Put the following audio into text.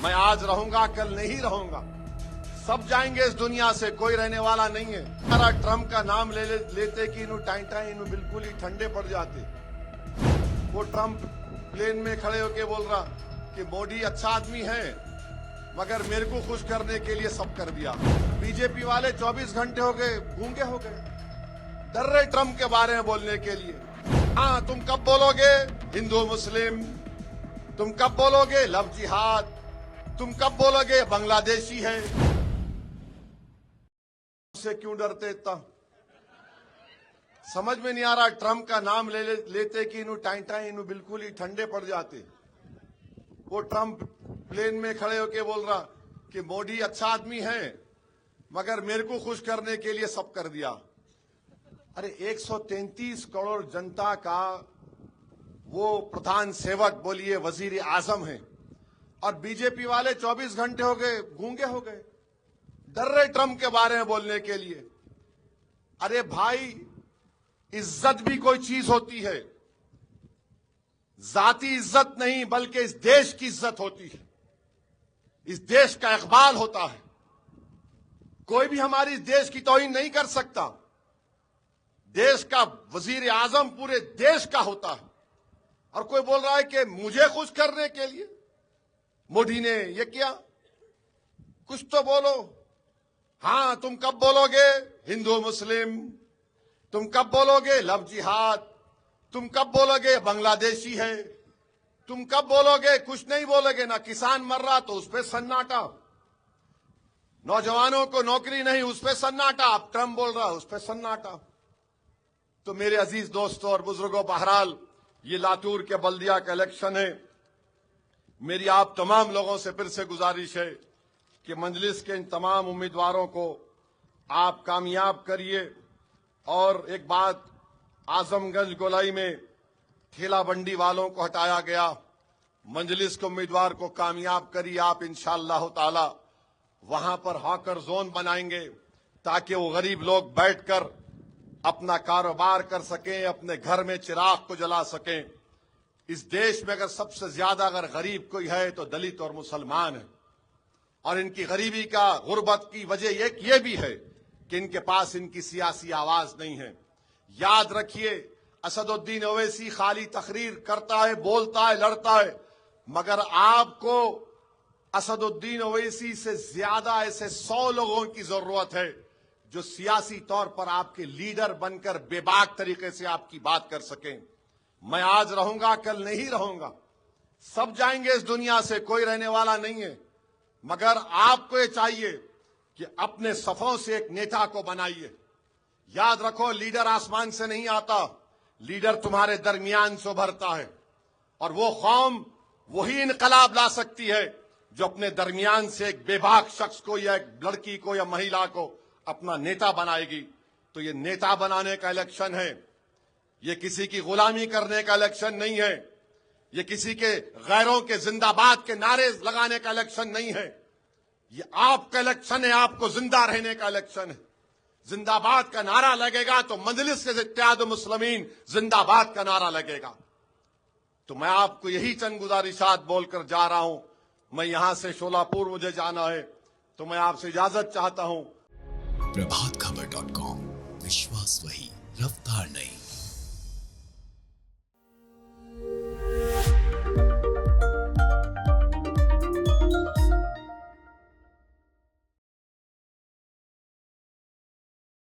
मैं आज रहूंगा, कल नहीं रहूंगा। सब जाएंगे इस दुनिया से, कोई रहने वाला नहीं है। हमारा ट्रम्प का नाम लेते कि इन्हू टाइटा इन्हू बिल्कुल ही ठंडे पड़ जाते। वो ट्रम्प प्लेन में खड़े होके बोल रहा कि मोदी अच्छा आदमी है, मगर मेरे को खुश करने के लिए सब कर दिया। बीजेपी वाले 24 घंटे हो गए गूंगे हो गए, डर रहे ट्रम्प के बारे में बोलने के लिए। हाँ, तुम कब बोलोगे हिंदू मुस्लिम, तुम कब बोलोगे लव जिहाद, तुम कब बोलोगे बांग्लादेशी है। से क्यों डरते इतना, समझ में नहीं आ रहा। ट्रम्प का नाम लेते कि इन्हू टाइटा इन्हू बिल्कुल ही ठंडे पड़ जाते। वो ट्रम्प प्लेन में खड़े होके बोल रहा कि मोदी अच्छा आदमी है, मगर मेरे को खुश करने के लिए सब कर दिया। अरे 133 करोड़ जनता का वो प्रधान सेवक बोलिए वजीर आजम है, और बीजेपी वाले 24 घंटे हो गए गूंगे हो गए, डर रहे ट्रम्प के बारे में बोलने के लिए। अरे भाई, इज्जत भी कोई चीज होती है, जाती इज्जत नहीं बल्कि इस देश की इज्जत होती है, इस देश का इकबाल होता है। कोई भी हमारी इस देश की तौहीन नहीं कर सकता। देश का वजीर आजम पूरे देश का होता है, और कोई बोल रहा है कि मुझे खुश करने के लिए मोदी ने ये किया। कुछ तो बोलो। हाँ, तुम कब बोलोगे हिंदू मुस्लिम, तुम कब बोलोगे लव जिहाद, तुम कब बोलोगे बांग्लादेशी है, तुम कब बोलोगे, कुछ नहीं बोलोगे ना। किसान मर रहा तो उस पर सन्नाटा, नौजवानों को नौकरी नहीं उस पर सन्नाटा, अब ट्रम्प बोल रहा उस पर सन्नाटा। तो मेरे अजीज दोस्तों और बुजुर्गों, बहरहाल ये लातूर के बल्दिया का इलेक्शन है। मेरी आप तमाम लोगों से फिर से गुजारिश है कि मजलिस के इन तमाम उम्मीदवारों को आप कामयाब करिए। और एक बात, आजमगंज गोलाई में ठेला बंडी वालों को हटाया गया, मजलिस के उम्मीदवार को कामयाब करिए आप इंशाअल्लाह ताला। वहां पर हॉकर जोन बनाएंगे ताकि वो गरीब लोग बैठकर अपना कारोबार कर सकें, अपने घर में चिराग को जला सकें। इस देश में अगर सबसे ज्यादा अगर गरीब कोई है तो दलित और मुसलमान है, और इनकी गरीबी का गुर्बत की वजह एक ये भी है कि इनके पास इनकी सियासी आवाज नहीं है। याद रखिए, असदुद्दीन ओवैसी खाली तकरीर करता है, बोलता है, लड़ता है, मगर आपको असदुद्दीन ओवैसी से ज्यादा ऐसे 100 लोगों की जरूरत है जो सियासी तौर पर आपके लीडर बनकर बेबाक तरीके से आपकी बात कर सकें। मैं आज रहूंगा, कल नहीं रहूंगा। सब जाएंगे इस दुनिया से, कोई रहने वाला नहीं है, मगर आपको ये चाहिए कि अपने सफों से एक नेता को बनाइए। याद रखो, लीडर आसमान से नहीं आता, लीडर तुम्हारे दरमियान से उभरता है, और वो कौम वही इनकलाब ला सकती है जो अपने दरमियान से एक बेबाक शख्स को या एक लड़की को या महिला को अपना नेता बनाएगी। तो ये नेता बनाने का इलेक्शन है, ये किसी की गुलामी करने का इलेक्शन नहीं है, ये किसी के गैरों के जिंदाबाद के नारे लगाने का इलेक्शन नहीं है। ये आपका इलेक्शन है, आपको जिंदा रहने का इलेक्शन है। जिंदाबाद का नारा लगेगा तो मजलिस से इत्तेहाद मुस्लिमीन जिंदाबाद का नारा लगेगा। तो मैं आपको यही चंद गुजारिशात बोलकर जा रहा हूं। मैं यहां से शोलापुर मुझे जाना है, तो मैं आपसे इजाजत चाहता हूं। प्रभातखबर.com, विश्वास वही, रफ्तार नहीं।